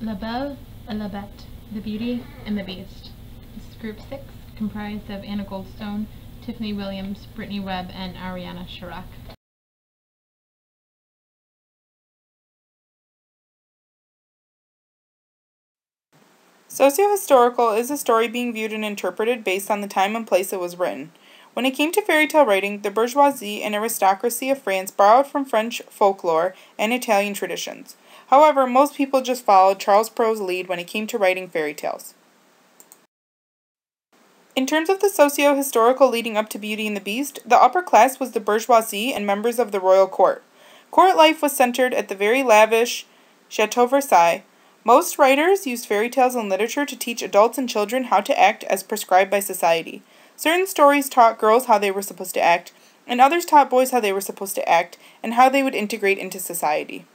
La Belle et la Bête, The Beauty and the Beast. This is Group 6, comprised of Anna Goldstone, Tiffany Williams, Brittany Webb, and Ariana Chirac. Socio-historical is a story being viewed and interpreted based on the time and place it was written. When it came to fairy tale writing, the bourgeoisie and aristocracy of France borrowed from French folklore and Italian traditions. However, most people just followed Charles Perrault's lead when it came to writing fairy tales. In terms of the socio-historical leading up to Beauty and the Beast, the upper class was the bourgeoisie and members of the royal court. Court life was centered at the very lavish Chateau Versailles. Most writers used fairy tales and literature to teach adults and children how to act as prescribed by society. Certain stories taught girls how they were supposed to act, and others taught boys how they were supposed to act and how they would integrate into society.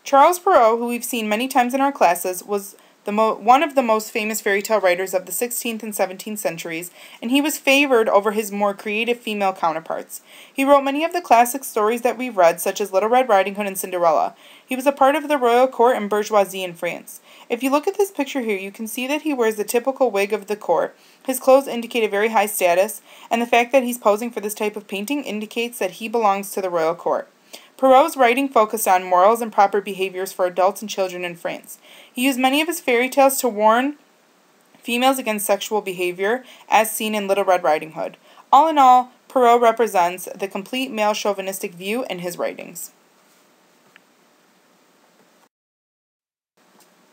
Charles Perrault, who we've seen many times in our classes, was one of the most famous fairy tale writers of the 16th and 17th centuries, and he was favored over his more creative female counterparts. He wrote many of the classic stories that we've read, such as Little Red Riding Hood and Cinderella. He was a part of the royal court and bourgeoisie in France. If you look at this picture here, you can see that he wears the typical wig of the court. His clothes indicate a very high status, and the fact that he's posing for this type of painting indicates that he belongs to the royal court. Perrault's writing focused on morals and proper behaviors for adults and children in France. He used many of his fairy tales to warn females against sexual behavior, as seen in Little Red Riding Hood. All in all, Perrault represents the complete male chauvinistic view in his writings.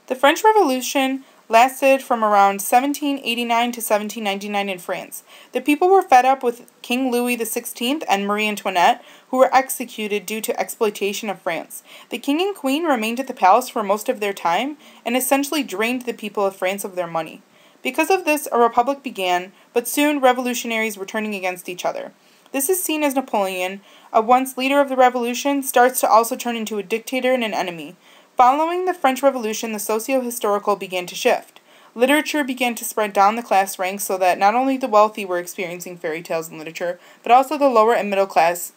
The French Revolution lasted from around 1789 to 1799 in France. The people were fed up with King Louis XVI and Marie Antoinette, who were executed due to exploitation of France. The king and queen remained at the palace for most of their time and essentially drained the people of France of their money. Because of this, a republic began, but soon revolutionaries were turning against each other. This is seen as Napoleon, a once leader of the revolution, starts to also turn into a dictator and an enemy. Following the French Revolution, the socio-historical began to shift. Literature began to spread down the class ranks so that not only the wealthy were experiencing fairy tales and literature, but also the lower and middle classes.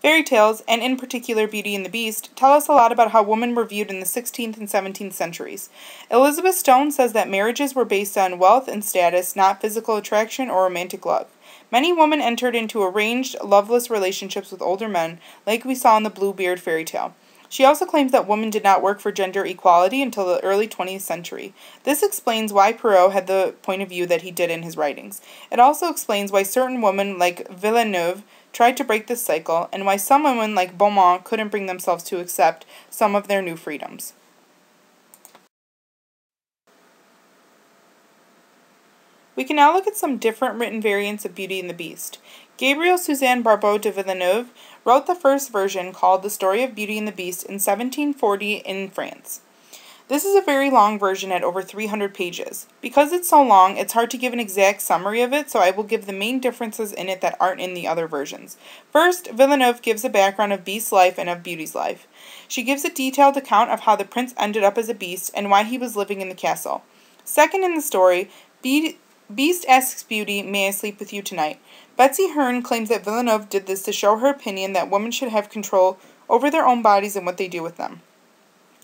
Fairy tales, and in particular Beauty and the Beast, tell us a lot about how women were viewed in the 16th and 17th centuries. Elizabeth Stone says that marriages were based on wealth and status, not physical attraction or romantic love. Many women entered into arranged, loveless relationships with older men, like we saw in the Bluebeard fairy tale. She also claims that women did not work for gender equality until the early 20th century. This explains why Perrault had the point of view that he did in his writings. It also explains why certain women, like Villeneuve, tried to break this cycle, and why some women, like Beaumont, couldn't bring themselves to accept some of their new freedoms. We can now look at some different written variants of Beauty and the Beast. Gabrielle Suzanne Barbeau de Villeneuve wrote the first version, called The Story of Beauty and the Beast, in 1740 in France. This is a very long version at over 300 pages. Because it's so long, it's hard to give an exact summary of it, so I will give the main differences in it that aren't in the other versions. First, Villeneuve gives a background of Beast's life and of Beauty's life. She gives a detailed account of how the prince ended up as a beast and why he was living in the castle. Second in the story, Beast asks Beauty, "May I sleep with you tonight?" Betsy Hearn claims that Villeneuve did this to show her opinion that women should have control over their own bodies and what they do with them.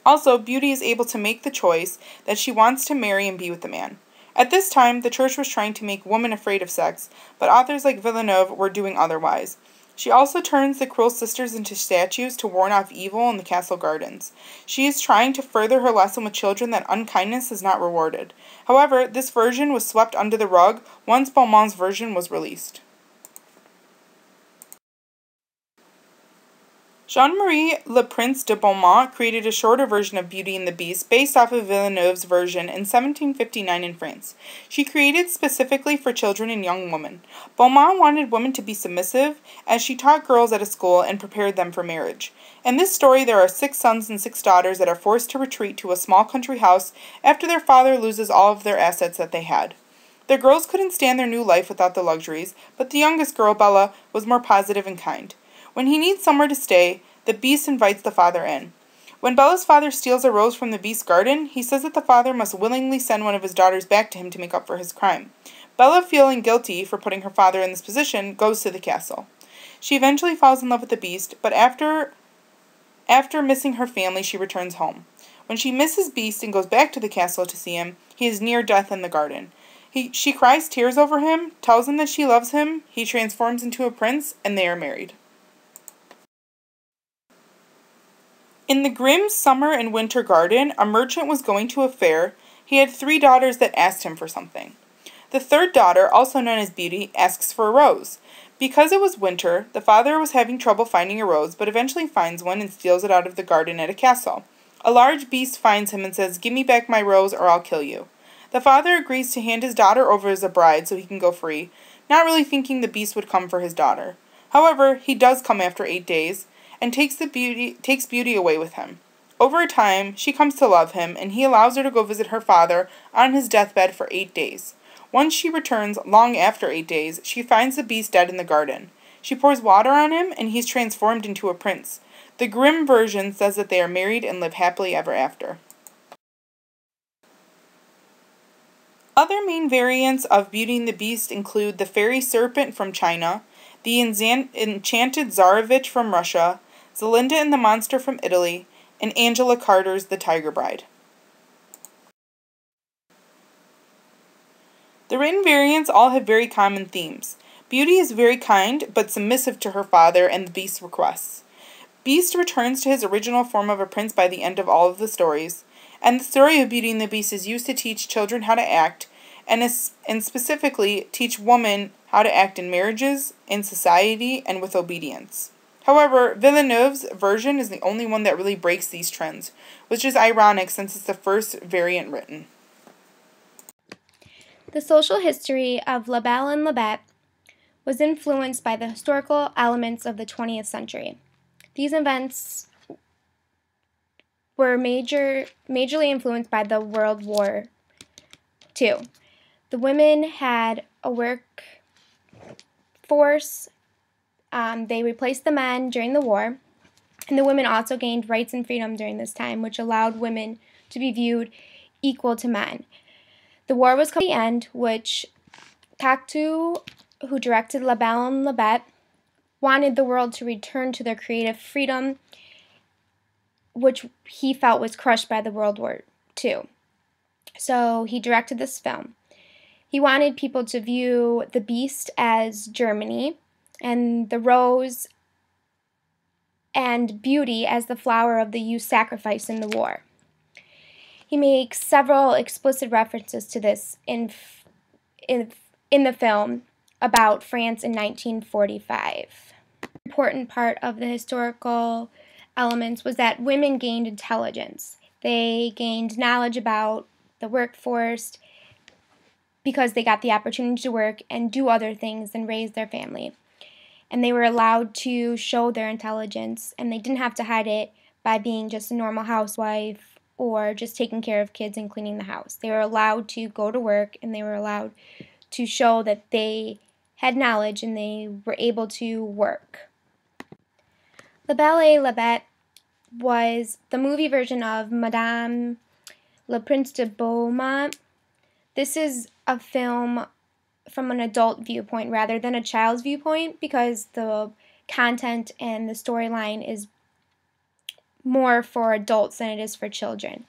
Also, Beauty is able to make the choice that she wants to marry and be with the man. At this time, the church was trying to make women afraid of sex, but authors like Villeneuve were doing otherwise. She also turns the cruel sisters into statues to warn off evil in the castle gardens. She is trying to further her lesson with children that unkindness is not rewarded. However, this version was swept under the rug once Beaumont's version was released. Jean-Marie Le Prince de Beaumont created a shorter version of Beauty and the Beast based off of Villeneuve's version in 1759 in France. She created specifically for children and young women. Beaumont wanted women to be submissive, as she taught girls at a school and prepared them for marriage. In this story, there are 6 sons and 6 daughters that are forced to retreat to a small country house after their father loses all of their assets that they had. The girls couldn't stand their new life without the luxuries, but the youngest girl, Bella, was more positive and kind. When he needs somewhere to stay, the Beast invites the father in. When Bella's father steals a rose from the Beast's garden, he says that the father must willingly send one of his daughters back to him to make up for his crime. Bella, feeling guilty for putting her father in this position, goes to the castle. She eventually falls in love with the Beast, but after missing her family, she returns home. When she misses Beast and goes back to the castle to see him, he is near death in the garden. She cries tears over him, tells him that she loves him, he transforms into a prince, and they are married. In the Grimm's summer and winter garden, a merchant was going to a fair. He had 3 daughters that asked him for something. The third daughter, also known as Beauty, asks for a rose. Because it was winter, the father was having trouble finding a rose, but eventually finds one and steals it out of the garden at a castle. A large beast finds him and says, "Give me back my rose or I'll kill you." The father agrees to hand his daughter over as a bride so he can go free, not really thinking the beast would come for his daughter. However, he does come after 8 days, and takes Beauty away with him. Over time, she comes to love him, and he allows her to go visit her father on his deathbed for 8 days. Once she returns, long after 8 days, she finds the beast dead in the garden. She pours water on him, and he's transformed into a prince. The Grimm version says that they are married and live happily ever after. Other main variants of Beauty and the Beast include the fairy serpent from China, the enchanted Tsarevich from Russia, Zelinda and the Monster from Italy, and Angela Carter's The Tiger Bride. The written variants all have very common themes. Beauty is very kind, but submissive to her father and the Beast's requests. Beast returns to his original form of a prince by the end of all of the stories, and the story of Beauty and the Beast is used to teach children how to act, and specifically teach women how to act in marriages, in society, and with obedience. However, Villeneuve's version is the only one that really breaks these trends, which is ironic since it's the first variant written. The social history of La Belle and La Bête was influenced by the historical elements of the 20th century. These events were majorly influenced by the World War II. The women had a workforce. They replaced the men during the war, and the women also gained rights and freedom during this time, which allowed women to be viewed equal to men. The war was coming to the end, which Cocteau, who directed La Belle and La Bête, wanted the world to return to their creative freedom, which he felt was crushed by the World War II. So he directed this film. He wanted people to view the Beast as Germany, and the rose and Beauty as the flower of the youth sacrifice in the war. He makes several explicit references to this in the film about France in 1945. An important part of the historical elements was that women gained intelligence. They gained knowledge about the workforce because they got the opportunity to work and do other things and raise their family. And they were allowed to show their intelligence, and they didn't have to hide it by being just a normal housewife or just taking care of kids and cleaning the house. They were allowed to go to work, and they were allowed to show that they had knowledge and they were able to work. La Belle et la Bête was the movie version of Madame Le Prince de Beaumont. This is a film from an adult viewpoint rather than a child's viewpoint because the content and the storyline is more for adults than it is for children.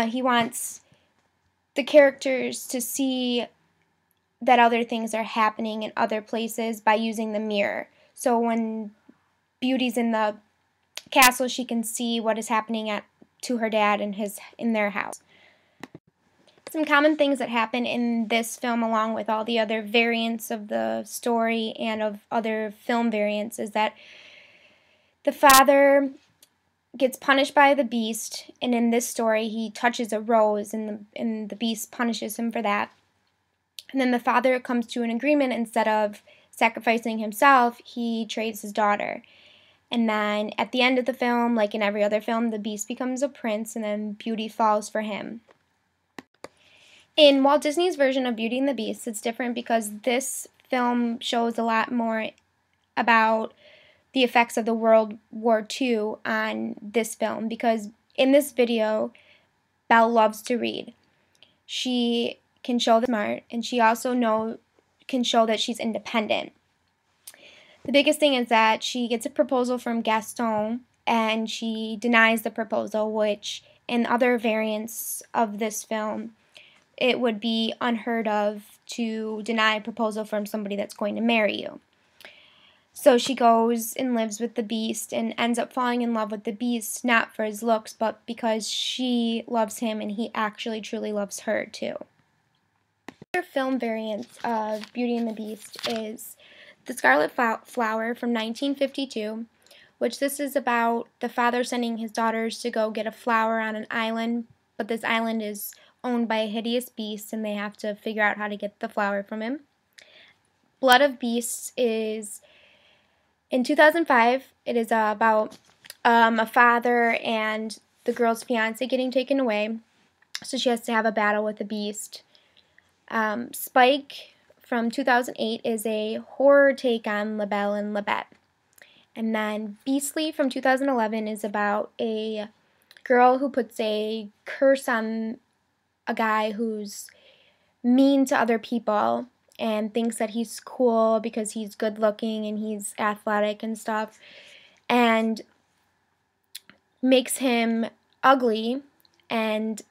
He wants the characters to see that other things are happening in other places by using the mirror. So when Beauty's in the castle, she can see what is happening to her dad in their house. Some common things that happen in this film, along with all the other variants of the story and of other film variants, is that the father gets punished by the Beast, and in this story he touches a rose, and the Beast punishes him for that. And then the father comes to an agreement. Instead of sacrificing himself, he trades his daughter. And then at the end of the film, like in every other film, the Beast becomes a prince, and then Beauty falls for him. In Walt Disney's version of Beauty and the Beast, it's different because this film shows a lot more about the effects of the World War II on this film, because in this video, Belle loves to read. She can show that she's smart, and she also can show that she's independent. The biggest thing is that she gets a proposal from Gaston and she denies the proposal, which in other variants of this film, it would be unheard of to deny a proposal from somebody that's going to marry you. So she goes and lives with the Beast and ends up falling in love with the Beast, not for his looks, but because she loves him and he actually truly loves her too. Another film variant of Beauty and the Beast is The Scarlet Flower from 1952, which this is about the father sending his daughters to go get a flower on an island, but this island is owned by a hideous beast and they have to figure out how to get the flower from him. Blood of Beasts is in 2005. It is about a father and the girl's fiance getting taken away, so she has to have a battle with the beast. Spike from 2008 is a horror take on La Belle and La Bête. And then Beastly from 2011 is about a girl who puts a curse on a guy who's mean to other people and thinks that he's cool because he's good looking and he's athletic and stuff, and makes him ugly, and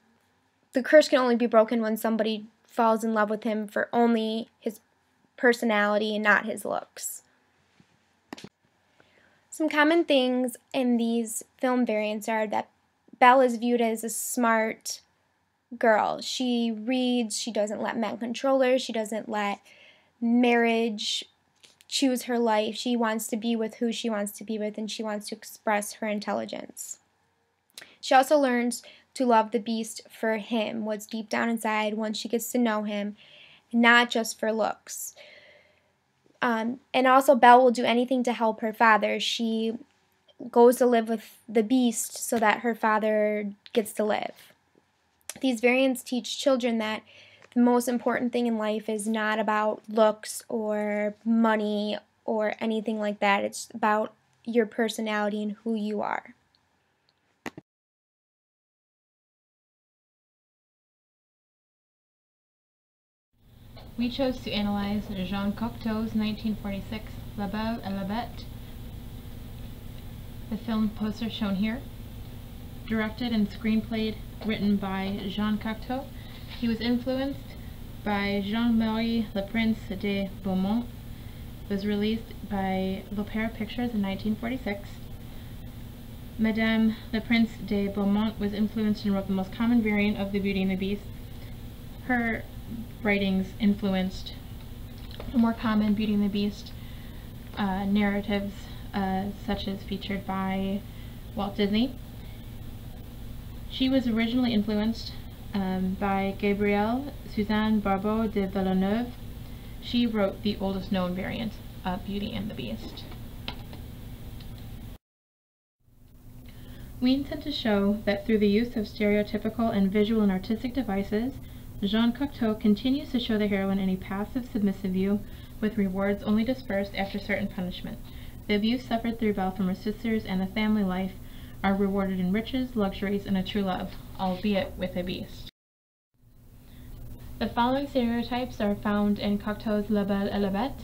the curse can only be broken when somebody falls in love with him for only his personality and not his looks. Some common things in these film variants are that Belle is viewed as a smart girl. She reads, she doesn't let men control her, she doesn't let marriage choose her life. She wants to be with who she wants to be with, and she wants to express her intelligence. She also learns to love the Beast for him, what's deep down inside once she gets to know him, not just for looks. And also Belle will do anything to help her father. She goes to live with the Beast so that her father gets to live. These variants teach children that the most important thing in life is not about looks or money or anything like that. It's about your personality and who you are. We chose to analyze Jean Cocteau's 1946 La Belle et la Bête. The film poster shown here. Directed and screenplayed written by Jean Cocteau. He was influenced by Jean-Marie Le Prince de Beaumont. It was released by L'Opéra Pictures in 1946. Madame Le Prince de Beaumont was influenced and wrote the most common variant of the Beauty and the Beast. Her writings influenced more common Beauty and the Beast narratives, such as featured by Walt Disney. She was originally influenced by Gabrielle Suzanne Barbeau de Villeneuve. She wrote the oldest known variant of Beauty and the Beast. We intend to show that through the use of stereotypical and visual and artistic devices, Jean Cocteau continues to show the heroine in a passive, submissive view, with rewards only dispersed after certain punishment. The abuse suffered through Belle from her sisters and the family life are rewarded in riches, luxuries, and a true love, albeit with a beast. The following stereotypes are found in Cocteau's La Belle et la Bête.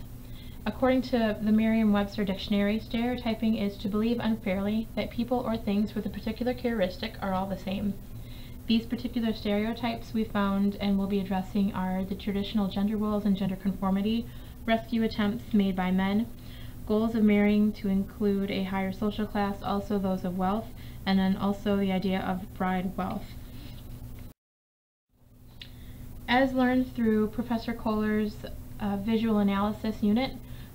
According to the Merriam-Webster Dictionary, stereotyping is to believe unfairly that people or things with a particular characteristic are all the same. These particular stereotypes we found and will be addressing are the traditional gender roles and gender conformity, rescue attempts made by men, goals of marrying to include a higher social class, also those of wealth, and then also the idea of bride wealth. As learned through Professor Kohler's visual analysis unit,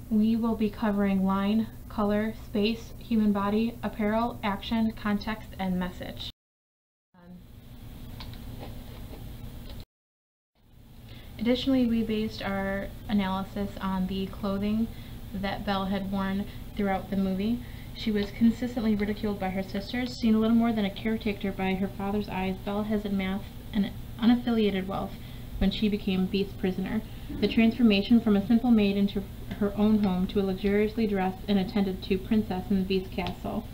we will be covering line, color, space, human body, apparel, action, context, and message. Additionally, we based our analysis on the clothing that Belle had worn throughout the movie. She was consistently ridiculed by her sisters. Seen a little more than a caretaker by her father's eyes, Belle has amassed an unaffiliated wealth when she became Beast's prisoner. The transformation from a simple maid into her own home to a luxuriously dressed and attended to princess in the Beast castle.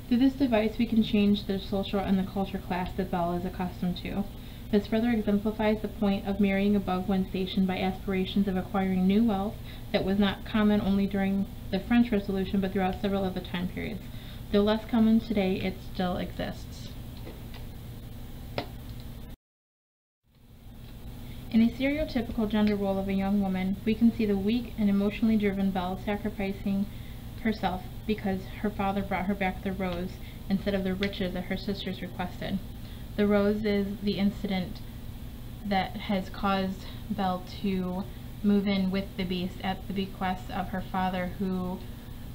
Through this device, we can change the social and the culture class that Belle is accustomed to. This further exemplifies the point of marrying above one's station by aspirations of acquiring new wealth that was not common only during the French Revolution, but throughout several other time periods. Though less common today, it still exists. In a stereotypical gender role of a young woman, we can see the weak and emotionally driven Belle sacrificing herself because her father brought her back the rose instead of the riches that her sisters requested. The rose is the incident that has caused Belle to move in with the Beast at the bequest of her father, who,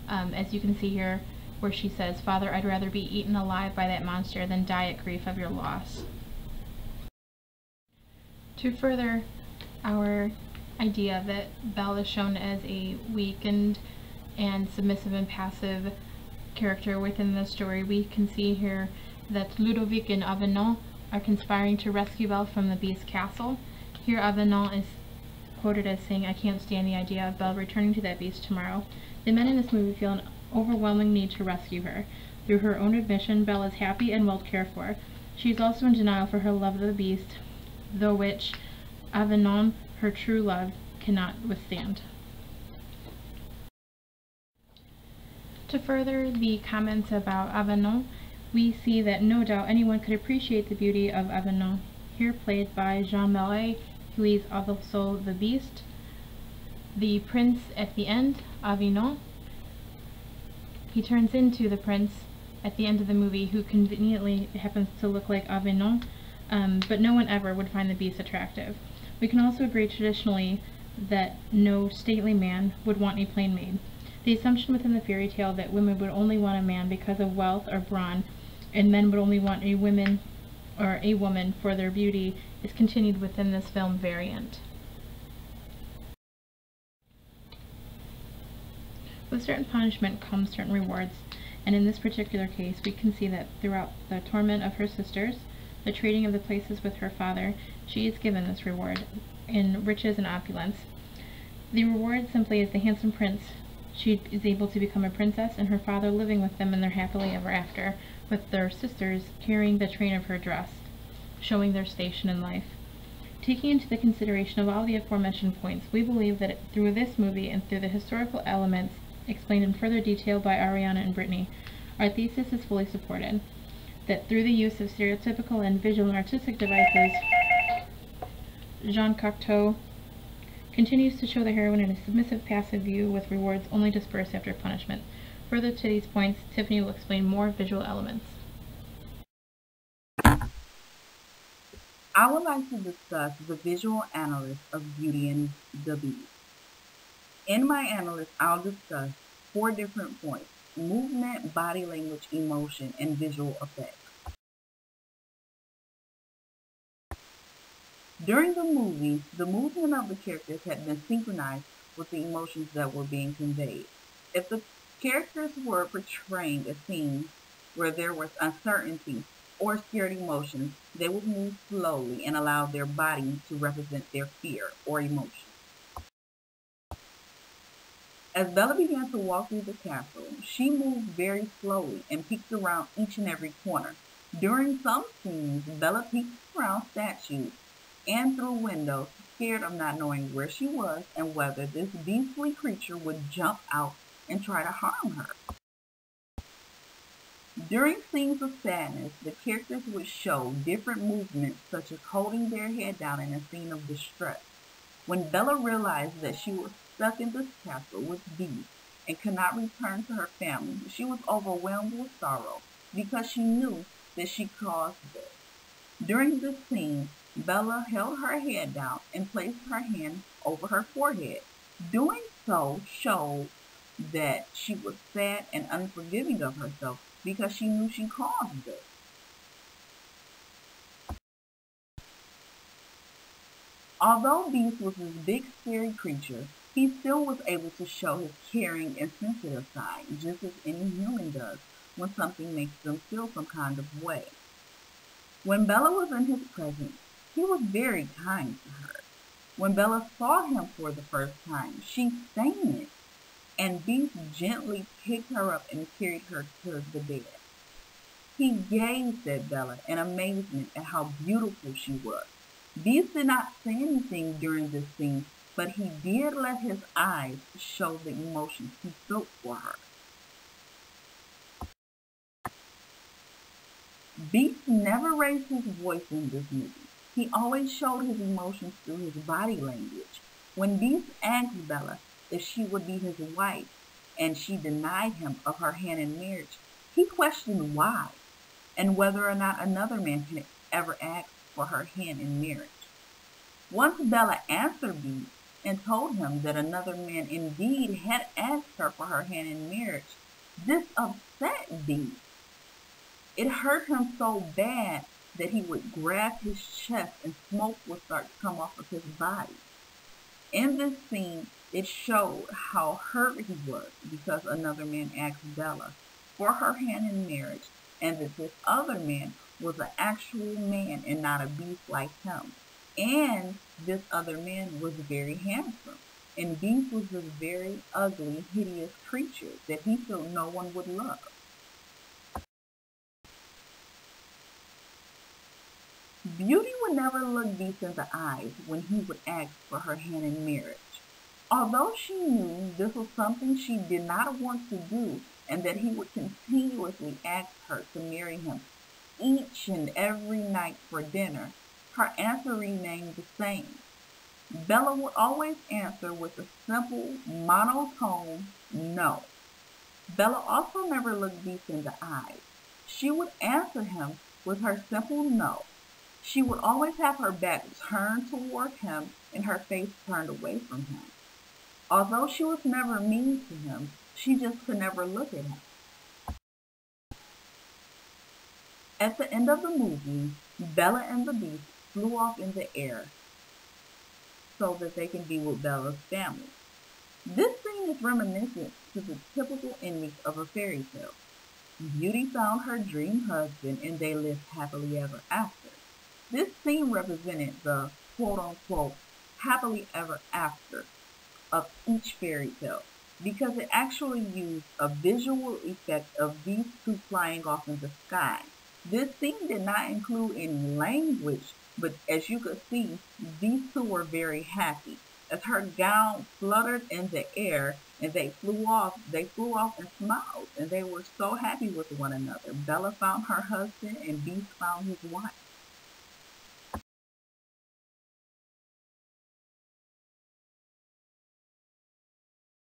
as you can see here, where she says, "Father, I'd rather be eaten alive by that monster than die at grief of your loss." To further our idea that Belle is shown as a weakened and submissive and passive character within the story, we can see here that Ludovic and Avenant are conspiring to rescue Belle from the Beast's castle. Here Avenant is quoted as saying, "I can't stand the idea of Belle returning to that Beast tomorrow." The men in this movie feel an overwhelming need to rescue her. Through her own admission, Belle is happy and well cared for. She is also in denial for her love of the Beast, though which Avenant, her true love, cannot withstand. To further the comments about Avenant, we see that no doubt anyone could appreciate the beauty of Avenant, here played by Jean Marais, who is also the Beast. The prince at the end, Avenant, he turns into the prince at the end of the movie, who conveniently happens to look like Avenant, but no one ever would find the Beast attractive. We can also agree traditionally that no stately man would want a plain maid. The assumption within the fairy tale that women would only want a man because of wealth or brawn, and men would only want a woman for their beauty, is continued within this film variant. With certain punishment comes certain rewards, and in this particular case we can see that throughout the torment of her sisters, the trading of the places with her father, she is given this reward in riches and opulence. The reward simply is the handsome prince. She is able to become a princess, and her father living with them in their happily ever after, with their sisters carrying the train of her dress, showing their station in life. Taking into the consideration of all the aforementioned points, we believe that through this movie and through the historical elements explained in further detail by Ariana and Brittany, our thesis is fully supported. That through the use of stereotypical and visual and artistic devices, Jean Cocteau continues to show the heroine in a submissive, passive view with rewards only dispersed after punishment. Further to these points, Tiffany will explain more visual elements. I would like to discuss the visual analysis of Beauty and the Beast. In my analysis, I'll discuss 4 different points: movement, body language, emotion, and visual effects. During the movie, the movement of the characters had been synchronized with the emotions that were being conveyed. If the characters were portraying a scene where there was uncertainty or scared emotions, they would move slowly and allow their body to represent their fear or emotion. As Bella began to walk through the castle, she moved very slowly and peeked around each and every corner. During some scenes, Bella peeked around statues and through windows, scared of not knowing where she was and whether this beastly creature would jump out and try to harm her. During scenes of sadness, the characters would show different movements, such as holding their head down in a scene of distress. When Bella realized that she was stuck in this castle with Beast and could not return to her family, she was overwhelmed with sorrow because she knew that she caused this. During this scene, Bella held her head down and placed her hand over her forehead. Doing so showed that she was sad and unforgiving of herself because she knew she caused this. Although Beast was this big scary creature, he still was able to show his caring and sensitive side, just as any human does when something makes them feel some kind of way. When Bella was in his presence, he was very kind to her. When Bella saw him for the first time, she fainted, and Beast gently picked her up and carried her to the bed. He gazed at Bella in amazement at how beautiful she was. Beast did not say anything during this scene, but he did let his eyes show the emotions he felt for her. Beast never raised his voice in this movie. He always showed his emotions through his body language. When Beast asked Bella if she would be his wife and she denied him of her hand in marriage, he questioned why and whether or not another man can ever ask for her hand in marriage. Once Bella answered Beast and told him that another man indeed had asked her for her hand in marriage, this upset Beast. It hurt him so bad that he would grab his chest and smoke would start to come off of his body. In this scene, it showed how hurt he was because another man asked Bella for her hand in marriage and that this other man was an actual man and not a beast like him. And this other man was very handsome. And Beast was this very ugly, hideous creature that he felt no one would love. Beauty would never look Beast in the eyes when he would ask for her hand in marriage. Although she knew this was something she did not want to do and that he would continuously ask her to marry him each and every night for dinner, her answer remained the same. Bella would always answer with a simple, monotone no. Bella also never looked Beast in the eyes. She would answer him with her simple no. She would always have her back turned toward him and her face turned away from him. Although she was never mean to him, she just could never look at him. At the end of the movie, Bella and the Beast flew off in the air so that they can be with Bella's family. This scene is reminiscent to the typical ending of a fairy tale. Beauty found her dream husband and they lived happily ever after. This scene represented the quote-unquote happily ever after of each fairy tale because it actually used a visual effect of these two flying off in the sky. This scene did not include any language, but as you could see, these two were very happy. As her gown fluttered in the air and they flew off and smiled, and they were so happy with one another. Bella found her husband and Beast found his wife.